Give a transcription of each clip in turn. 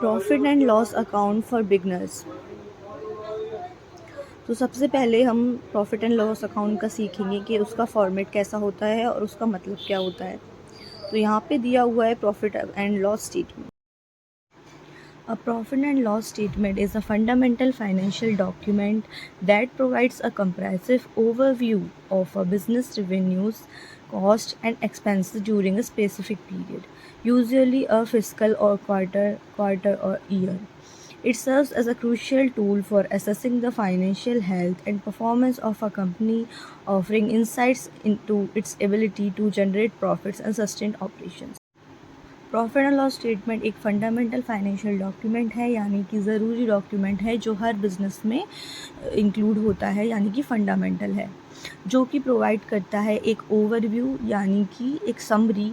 Profit and loss account for beginners. तो सबसे पहले हम प्रॉफिट एंड लॉस अकाउंट का सीखेंगे कि उसका फॉर्मेट कैसा होता है और उसका मतलब क्या होता है। तो यहाँ पे दिया हुआ है profit and loss statement. A profit and loss statement is a fundamental financial document that provides a comprehensive overview of a business revenues, costs, and expenses during a specific period, usually a fiscal or quarter or year. It serves as a crucial tool for assessing the financial health and performance of a company, offering insights into its ability to generate profits and sustain operations. Profit and loss statement एक fundamental financial document है, यानी कि ज़रूरी document है जो हर business में include होता है, यानी कि फंडामेंटल है, जो कि प्रोवाइड करता है एक ओवरव्यू यानी कि एक समरी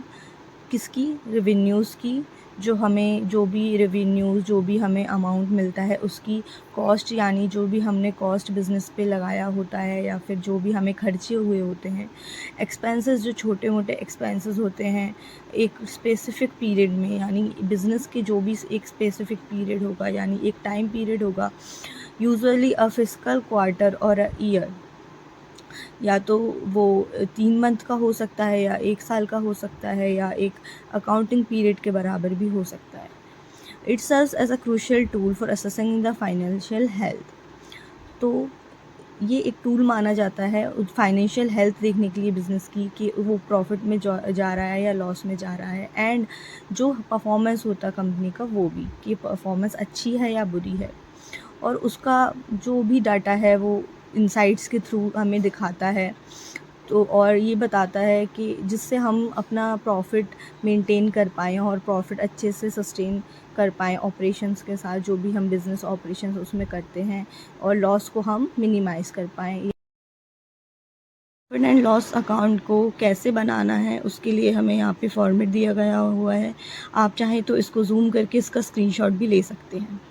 किसकी, रेवेन्यूज़ की, जो भी रेवेन्यूज़ जो भी हमें अमाउंट मिलता है उसकी, कॉस्ट यानी जो भी हमने कॉस्ट बिज़नेस पे लगाया होता है या फिर जो भी हमें खर्चे हुए होते हैं, एक्सपेंसेस जो छोटे मोटे एक्सपेंसेस होते हैं एक स्पेसिफ़िक पीरियड में, यानी बिज़नेस के जो भी एक स्पेसिफ़िक पीरियड होगा यानी एक टाइम पीरियड होगा, यूजुअली अ फिस्कल क्वार्टर और अ ईयर, या तो वो 3 मंथ का हो सकता है या 1 साल का हो सकता है या एक अकाउंटिंग पीरियड के बराबर भी हो सकता है। It serves as a crucial tool for assessing the financial health. तो ये एक टूल माना जाता है फाइनेंशियल हेल्थ देखने के लिए बिज़नेस की कि वो प्रॉफिट में जा रहा है या लॉस में जा रहा है, एंड जो परफॉर्मेंस होता है कंपनी का वो भी कि परफॉर्मेंस अच्छी है या बुरी है, और उसका जो भी डाटा है वो इनसाइट्स के थ्रू हमें दिखाता है। तो और ये बताता है कि जिससे हम अपना प्रॉफिट मेंटेन कर पाएँ और प्रॉफिट अच्छे से सस्टेन कर पाएँ ऑपरेशंस के साथ, जो भी हम बिज़नेस ऑपरेशंस उसमें करते हैं, और लॉस को हम मिनिमाइज़ कर पाएँ। प्रॉफिट एंड लॉस अकाउंट को कैसे बनाना है उसके लिए हमें यहाँ पे फॉर्मेट दिया गया हुआ है। आप चाहें तो इसको ज़ूम करके इसका स्क्रीनशॉट भी ले सकते हैं।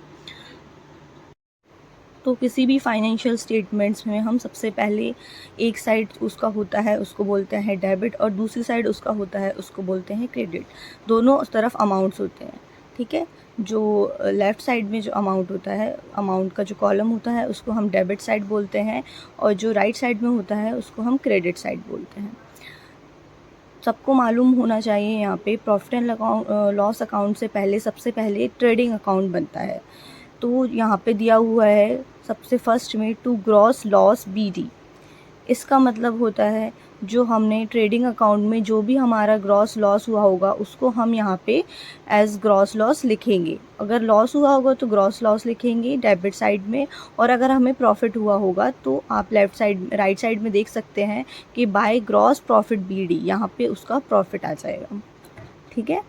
तो किसी भी फाइनेंशियल स्टेटमेंट्स में हम सबसे पहले एक साइड उसका होता है उसको बोलते हैं डेबिट, और दूसरी साइड उसका होता है उसको बोलते हैं क्रेडिट। दोनों तरफ अमाउंट्स होते हैं, ठीक है। जो लेफ़्ट साइड में जो अमाउंट होता है, अमाउंट का जो कॉलम होता है उसको हम डेबिट साइड बोलते हैं, और जो राइट साइड में होता है उसको हम क्रेडिट साइड बोलते हैं। सबको मालूम होना चाहिए यहाँ पे प्रॉफिट एंड लॉस अकाउंट से पहले सबसे पहले ट्रेडिंग अकाउंट बनता है। तो यहाँ पे दिया हुआ है सबसे फर्स्ट में टू ग्रॉस लॉस BD। इसका मतलब होता है जो हमने ट्रेडिंग अकाउंट में जो भी हमारा ग्रॉस लॉस हुआ होगा उसको हम यहाँ पे एज ग्रॉस लॉस लिखेंगे। अगर लॉस हुआ होगा तो ग्रॉस लॉस लिखेंगे डेबिट साइड में, और अगर हमें प्रॉफिट हुआ होगा तो आप राइट साइड में देख सकते हैं कि बाय ग्रॉस प्रॉफिट BD, यहाँ पे उसका प्रॉफिट आ जाएगा, ठीक है।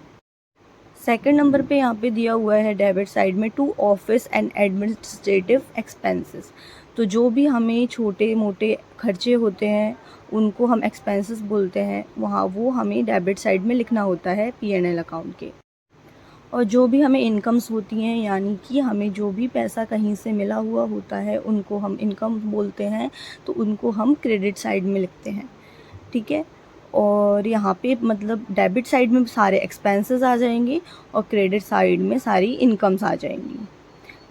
सेकंड नंबर पे यहाँ पे दिया हुआ है डेबिट साइड में to office and administrative expenses. तो जो भी हमें छोटे मोटे खर्चे होते हैं उनको हम एक्सपेंसेस बोलते हैं, वहाँ वो हमें डेबिट साइड में लिखना होता है P&L अकाउंट के। और जो भी हमें इनकम्स होती हैं, यानी कि हमें जो भी पैसा कहीं से मिला हुआ होता है उनको हम इनकम बोलते हैं, तो उनको हम क्रेडिट साइड में लिखते हैं, ठीक है। और यहाँ पे मतलब डेबिट साइड में सारे एक्सपेंसेस आ जाएंगे और क्रेडिट साइड में सारी इनकम्स आ जाएंगी,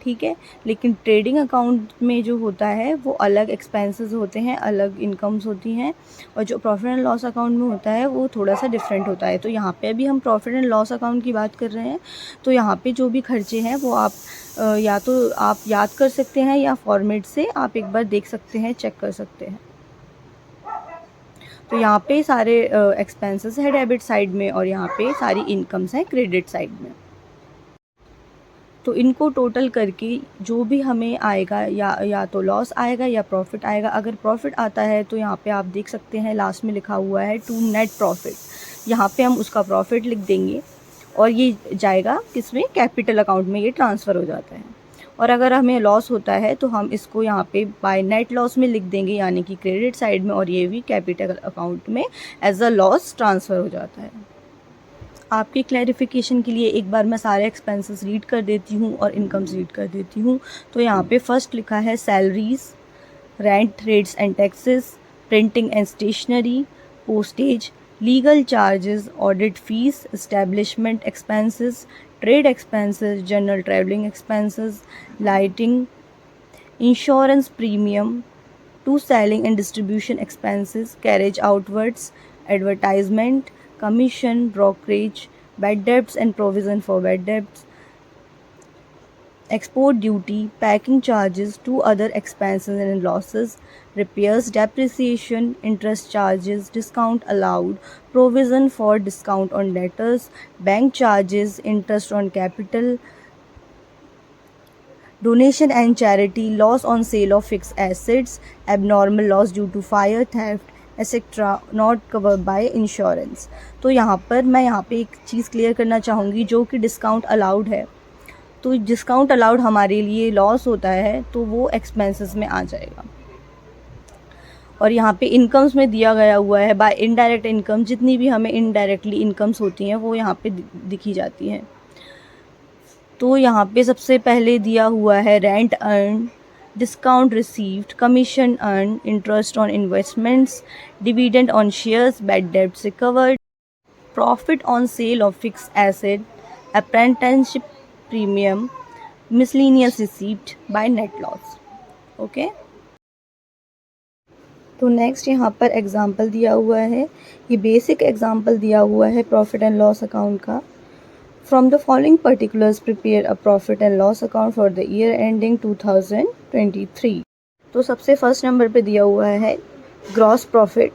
ठीक है। लेकिन ट्रेडिंग अकाउंट में जो होता है वो अलग एक्सपेंसेस होते हैं, अलग इनकम्स होती हैं, और जो प्रॉफिट एंड लॉस अकाउंट में होता है वो थोड़ा सा डिफरेंट होता है। तो यहाँ पे अभी हम प्रॉफिट एंड लॉस अकाउंट की बात कर रहे हैं, तो यहाँ पे जो भी खर्चे हैं वो आप या तो आप याद कर सकते हैं या फॉर्मेट से आप एक बार देख सकते हैं, चेक कर सकते हैं। तो यहाँ पे सारे एक्सपेंसेस है डेबिट साइड में, और यहाँ पे सारी इनकम्स हैं क्रेडिट साइड में। तो इनको टोटल करके जो भी हमें आएगा या तो लॉस आएगा या प्रॉफिट आएगा। अगर प्रॉफिट आता है तो यहाँ पे आप देख सकते हैं लास्ट में लिखा हुआ है टू नेट प्रॉफिट, यहाँ पे हम उसका प्रॉफिट लिख देंगे और ये जाएगा किसमें, कैपिटल अकाउंट में ये ट्रांसफ़र हो जाता है। और अगर हमें लॉस होता है तो हम इसको यहाँ पे बाय नेट लॉस में लिख देंगे, यानी कि क्रेडिट साइड में, और ये भी कैपिटल अकाउंट में एज अ लॉस ट्रांसफ़र हो जाता है। आपकी क्लैरिफिकेशन के लिए एक बार मैं सारे एक्सपेंसेस रीड कर देती हूँ और इनकम्स रीड कर देती हूँ। तो यहाँ पे फर्स्ट लिखा है salaries, rent, rates and taxes, printing and stationery, postage, legal charges, audit fees, establishment expenses, trade expenses, general traveling expenses, lighting, insurance premium, to selling and distribution expenses, carriage outwards, advertisement, commission, brokerage, bad debts and provision for bad debts, export duty, packing charges, to other expenses and losses, repairs, depreciation, interest charges, discount allowed, provision for discount on debtors, bank charges, interest on capital, donation and charity, loss on sale of fixed assets, abnormal loss due to fire, theft, etcetera not covered by insurance. तो मैं यहाँ पे एक चीज़ clear करना चाहूँगी, जो कि discount allowed है। तो डिस्काउंट अलाउड हमारे लिए लॉस होता है तो वो एक्सपेंसेस में आ जाएगा। और यहाँ पे इनकम्स में दिया गया हुआ है बाय इनडायरेक्ट इनकम, जितनी भी हमें इनडायरेक्टली इनकम्स होती हैं वो यहाँ पे दिखी जाती हैं। तो यहाँ पे सबसे पहले दिया हुआ है rent earn, discount received, commission earn, interest on investments, dividend on shares, bad debts recovered, profit on sale of fixed asset, apprenticeship premium, miscellaneous receipt by net loss. Okay, तो नेक्स्ट यहाँ पर एग्जांपल दिया हुआ है, ये basic example दिया हुआ है प्रॉफिट एंड लॉस अकाउंट का। From the following particulars prepare a profit and loss account for the year ending 2023। तो सबसे फर्स्ट नंबर पे दिया हुआ है gross profit,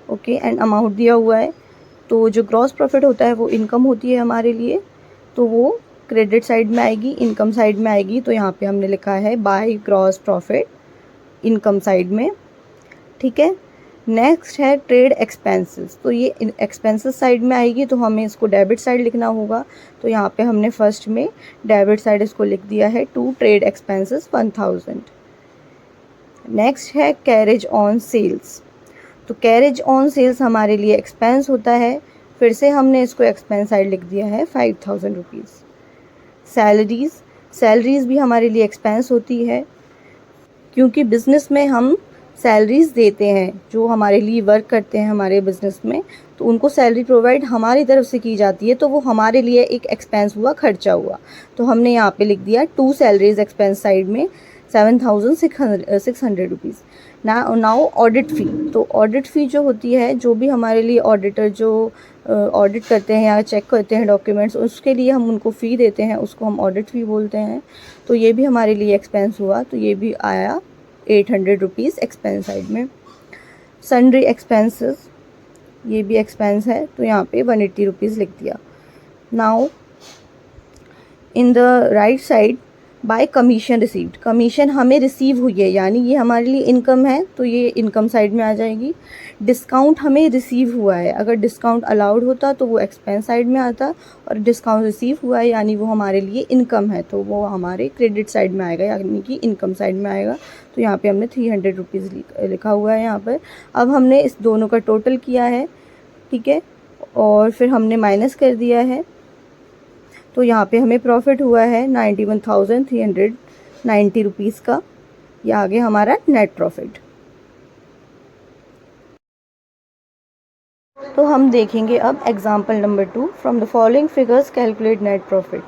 okay, and amount दिया हुआ है। तो जो ग्रॉस प्रॉफिट होता है वो इनकम होती है हमारे लिए, तो वो क्रेडिट साइड में आएगी, इनकम साइड में आएगी। तो यहाँ पे हमने लिखा है by gross profit income side में, ठीक है। नेक्स्ट है ट्रेड एक्सपेंसेस, तो ये एक्सपेंसेस साइड में आएगी, तो हमें इसको डेबिट साइड लिखना होगा। तो यहाँ पे हमने फर्स्ट में डेबिट साइड इसको लिख दिया है, टू ट्रेड एक्सपेंसेस 1000। नेक्स्ट है कैरेज ऑन सेल्स, तो कैरेज ऑन सेल्स हमारे लिए एक्सपेंस होता है, फिर से हमने इसको एक्सपेंस साइड लिख दिया है 5000 रुपीज़। सैलरीज़ भी हमारे लिए एक्सपेंस होती है, क्योंकि बिज़नेस में हम सैलरीज़ देते हैं, जो हमारे लिए वर्क करते हैं हमारे बिज़नेस में, तो उनको सैलरी प्रोवाइड हमारी तरफ से की जाती है, तो वो हमारे लिए एक एक्सपेंस हुआ, खर्चा हुआ। तो हमने यहाँ पे लिख दिया टू सैलरीज एक्सपेंस साइड में 7600 रुपीज़। नाउ ऑडिट फ़ी, तो ऑडिट फ़ी जो होती है, जो भी हमारे लिए ऑडिटर जो ऑडिट करते हैं या चेक करते हैं डॉक्यूमेंट्स, उसके लिए हम उनको फ़ी देते हैं, उसको हम ऑडिट फ़ी बोलते हैं। तो ये भी हमारे लिए एक्सपेंस हुआ, तो ये भी आया 800 रुपीज़ एक्सपेंस साइड में। सन्ड्री एक्सपेंसेस, ये भी एक्सपेंस है, तो यहाँ पे 180 रुपीज़ लिख दिया। Now in the right side by commission received, commission हमें रिसीव हुई है, यानी ये हमारे लिए इनकम है, तो ये इनकम साइड में आ जाएगी। डिस्काउंट हमें रिसीव हुआ है, अगर डिस्काउंट अलाउड होता तो वो एक्सपेंस साइड में आता, और डिस्काउंट रिसीव हुआ है यानी वो हमारे लिए इनकम है, तो वो हमारे क्रेडिट साइड में आएगा, यानी कि इनकम साइड में आएगा। तो यहाँ पे हमने 300 रुपीज़ लिखा हुआ है यहाँ पर। अब हमने इस दोनों का टोटल किया है, ठीक है, और फिर हमने माइनस कर दिया है, तो यहाँ पे हमें प्रॉफिट हुआ है 91,390 रुपीज़ का। ये आगे हमारा नेट प्रॉफिट। तो हम देखेंगे अब example number 2, from the following figures calculate net profit.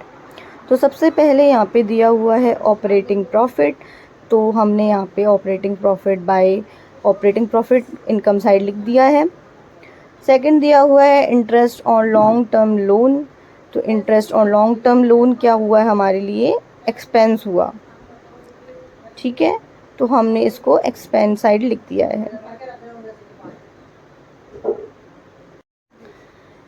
तो सबसे पहले यहाँ पे दिया हुआ है ऑपरेटिंग प्रॉफिट, तो हमने यहाँ पे operating profit by operating profit income side लिख दिया है। सेकंड दिया हुआ है interest on long term loan, तो interest on long term loan क्या हुआ है हमारे लिए, एक्सपेंस हुआ, ठीक है, तो हमने इसको एक्सपेंस साइड लिख दिया है।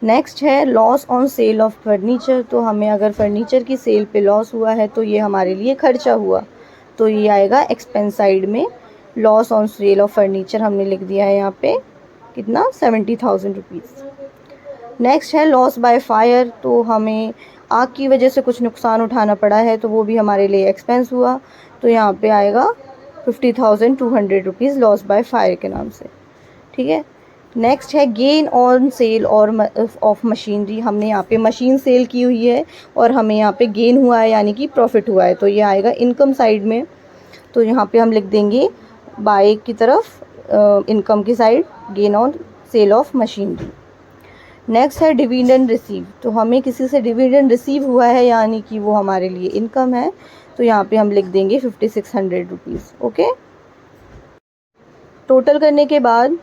नेक्स्ट है loss on sale of furniture, तो हमें अगर फर्नीचर की सेल पे लॉस हुआ है तो ये हमारे लिए खर्चा हुआ, तो ये आएगा एक्सपेंस साइड में। Loss on sale of furniture हमने लिख दिया है यहाँ पे कितना, 70,000 रुपीज़। नेक्स्ट है लॉस बाय फायर, तो हमें आग की वजह से कुछ नुकसान उठाना पड़ा है, तो वो भी हमारे लिए एक्सपेंस हुआ, तो यहाँ पे आएगा 50,200 रुपीज़ लॉस बाय फायर के नाम से, ठीक है। नेक्स्ट है गेन ऑन सेल और ऑफ मशीनरी, हमने यहाँ पे मशीन सेल की हुई है और हमें यहाँ पे गेन हुआ है, यानी कि प्रॉफिट हुआ है, तो ये आएगा इनकम साइड में। तो यहाँ पे हम लिख देंगे बाय की तरफ इनकम की side gain on sale of machinery. Next है डिविडेंड रिसीव। तो हमें किसी से डिविडेंड रिसीव हुआ है यानी कि वो हमारे लिए इनकम है, तो यहाँ पे हम लिख देंगे 5600 रुपीज़। ओके, टोटल करने के बाद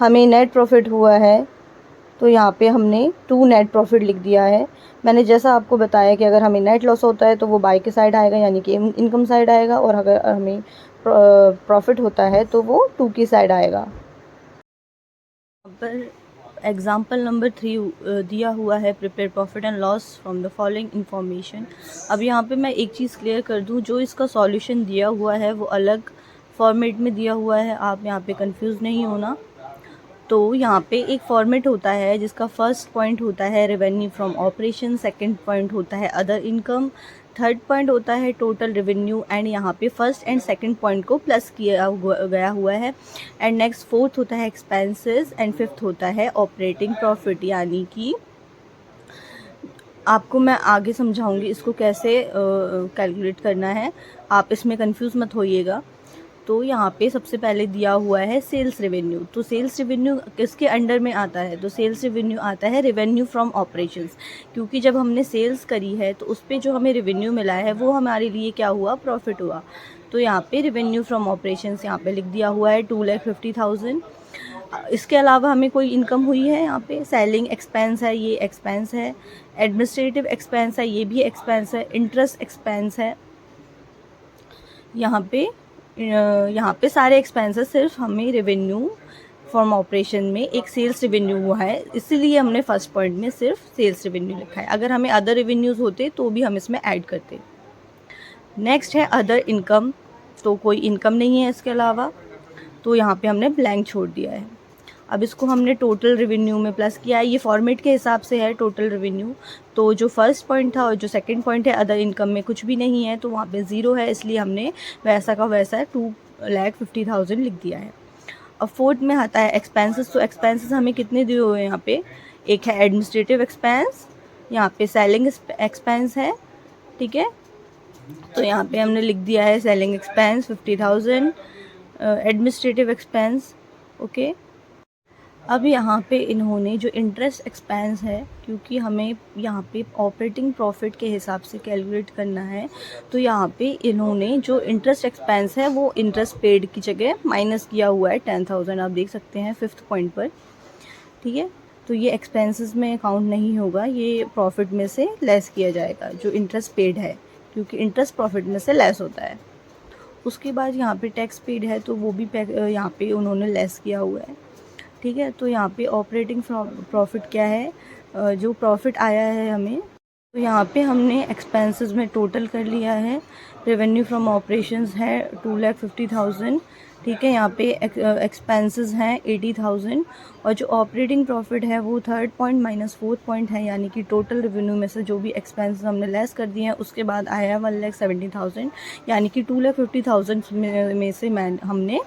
हमें नेट प्रॉफिट हुआ है, तो यहाँ पे हमने 2 नेट प्रॉफिट लिख दिया है। मैंने जैसा आपको बताया कि अगर हमें नेट लॉस होता है तो वो बाय के साइड आएगा यानी कि इनकम साइड आएगा, और अगर हमें प्रॉफिट होता है तो वो 2 की साइड आएगा। पर एग्जाम्पल नंबर 3 दिया हुआ है, prepare profit and loss from the following information. अब यहाँ पे मैं एक चीज़ क्लियर कर दूँ, जो इसका सॉल्यूशन दिया हुआ है वो अलग फॉर्मेट में दिया हुआ है, आप यहाँ पे कंफ्यूज नहीं होना। तो यहाँ पे एक फॉर्मेट होता है जिसका फर्स्ट पॉइंट होता है revenue from operation, second point होता है अदर इनकम, थर्ड पॉइंट होता है टोटल रेवेन्यू, एंड यहाँ पे फर्स्ट एंड सेकंड पॉइंट को प्लस किया गया हुआ है। एंड नेक्स्ट फोर्थ होता है एक्सपेंसेस, एंड फिफ्थ होता है ऑपरेटिंग प्रॉफिट। यानी कि आपको मैं आगे समझाऊंगी इसको कैसे कैलकुलेट करना है, आप इसमें कंफ्यूज मत होइएगा। तो यहाँ पे सबसे पहले दिया हुआ है सेल्स रेवेन्यू। तो सेल्स रेवेन्यू किसके अंडर में आता है? तो सेल्स रेवेन्यू आता है रेवेन्यू फ्रॉम ऑपरेशंस, क्योंकि जब हमने सेल्स करी है तो उस पर जो हमें रेवेन्यू मिला है वो हमारे लिए क्या हुआ? प्रॉफिट हुआ। तो यहाँ पे रेवेन्यू फ्रॉम ऑपरेशंस यहाँ पे लिख दिया हुआ है 2,50,000। इसके अलावा हमें कोई इनकम हुई है यहाँ पे? सेलिंग एक्सपेंस है, ये एक्सपेंस है। एडमिनिस्ट्रेटिव एक्सपेंस है, ये भी एक्सपेंस है। इंटरेस्ट एक्सपेंस है। यहाँ पे सारे एक्सपेंसेस सिर्फ हमें रेवेन्यू फ्रॉम ऑपरेशन में एक सेल्स रेवेन्यू हुआ है, इसीलिए हमने फर्स्ट पॉइंट में सिर्फ सेल्स रेवेन्यू लिखा है। अगर हमें अदर रेवेन्यूज़ होते तो भी हम इसमें ऐड करते। नेक्स्ट है अदर इनकम। तो कोई इनकम नहीं है इसके अलावा, तो यहाँ पे हमने ब्लैंक छोड़ दिया है। अब इसको हमने टोटल रेवेन्यू में प्लस किया है, ये फॉर्मेट के हिसाब से है टोटल रेवेन्यू। तो जो फर्स्ट पॉइंट था और जो सेकंड पॉइंट है अदर इनकम में कुछ भी नहीं है, तो वहाँ पे ज़ीरो है, इसलिए हमने वैसा का वैसा 2,50,000 लिख दिया है। अब फोर्थ में आता है एक्सपेंसेस। तो एक्सपेंसेस हमें कितने दिए हुए हैं यहाँ पे? एक है एडमिनिस्ट्रेटिव एक्सपेंस, यहाँ पे सेलिंग एक्सपेंस है, ठीक है। तो यहाँ पे हमने लिख दिया है selling expense 50,000, administrative expense, okay. अब यहाँ पे इन्होंने जो इंटरेस्ट एक्सपेंस है, क्योंकि हमें यहाँ पे ऑपरेटिंग प्रॉफिट के हिसाब से कैलकुलेट करना है, तो यहाँ पे इन्होंने जो इंटरेस्ट एक्सपेंस है वो इंटरेस्ट पेड की जगह माइनस किया हुआ है 10,000, आप देख सकते हैं फिफ्थ पॉइंट पर, ठीक है। तो ये एक्सपेंसेस में काउंट नहीं होगा, ये प्रॉफिट में से लेस किया जाएगा जो इंटरेस्ट पेड है, क्योंकि इंटरेस्ट प्रॉफिट में से लेस होता है। उसके बाद यहाँ पे टैक्स पेड है, तो वो भी यहाँ पे उन्होंने लेस किया हुआ है, ठीक है। तो यहाँ पे ऑपरेटिंग प्रॉफिट क्या है, जो प्रॉफिट आया है हमें, तो यहाँ पे हमने एक्सपेंसेस में टोटल कर लिया है। रेवेन्यू फ्रॉम ऑपरेशंस है 2,50,000, ठीक है। यहाँ पे एक्सपेंसेस हैं 80,000, और जो ऑपरेटिंग प्रॉफिट है वो third point minus fourth point है, यानी कि टोटल रेवेन्यू में से जो भी एक्सपेंसेस हमने लेस कर दिए हैं उसके बाद आया है 1,70,000, यानी कि 2,50,000 में से हमने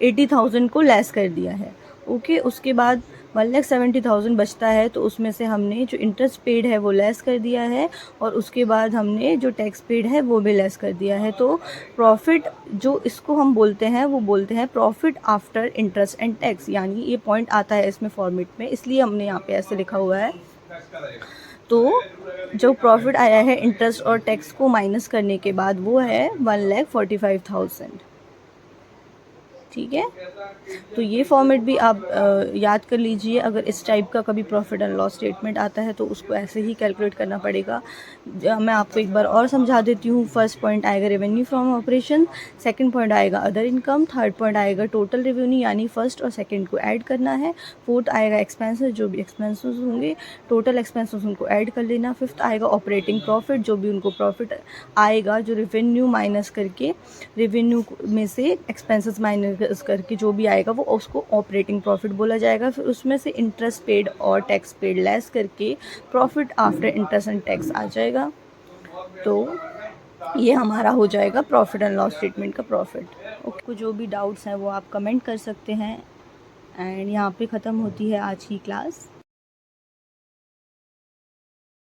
80,000 को लेस कर दिया है, ओके। उसके बाद 1,70,000 बचता है, तो उसमें से हमने जो इंटरेस्ट पेड है वो लेस कर दिया है, और उसके बाद हमने जो टैक्स पेड है वो भी लेस कर दिया है। तो प्रॉफिट जो इसको हम बोलते हैं वो बोलते हैं profit after interest and tax, यानी ये पॉइंट आता है इसमें फॉर्मेट में, इसलिए हमने यहाँ पे ऐसे लिखा हुआ है। तो जो प्रॉफिट आया है इंटरेस्ट और टैक्स को माइनस करने के बाद वो है 1,45,000, ठीक है। तो ये फॉर्मेट भी आप याद कर लीजिए, अगर इस टाइप का कभी प्रॉफिट एंड लॉस स्टेटमेंट आता है तो उसको ऐसे ही कैलकुलेट करना पड़ेगा। मैं आपको एक बार और समझा देती हूँ। फर्स्ट पॉइंट आएगा revenue from operation, second point आएगा अदर इनकम, थर्ड पॉइंट आएगा टोटल रेवेन्यू, यानी फर्स्ट और सेकंड को ऐड करना है, फोर्थ आएगा एक्सपेंसेस, जो भी एक्सपेंसेस होंगे टोटल एक्सपेंसेस उनको ऐड कर लेना, फिफ्थ आएगा ऑपरेटिंग प्रॉफिट, जो भी उनको प्रॉफिट आएगा जो रेवेन्यू माइनस करके, रेवेन्यू में से एक्सपेंसेस माइनस करके जो भी आएगा वो उसको ऑपरेटिंग प्रॉफिट बोला जाएगा। फिर उसमें से इंटरेस्ट पेड और टैक्स पेड लेस करके profit after interest and tax आ जाएगा। तो ये हमारा हो जाएगा प्रॉफिट एंड लॉस स्टेटमेंट का प्रॉफिट, ओके। जो भी डाउट्स हैं वो आप कमेंट कर सकते हैं। एंड यहाँ पे ख़त्म होती है आज की क्लास।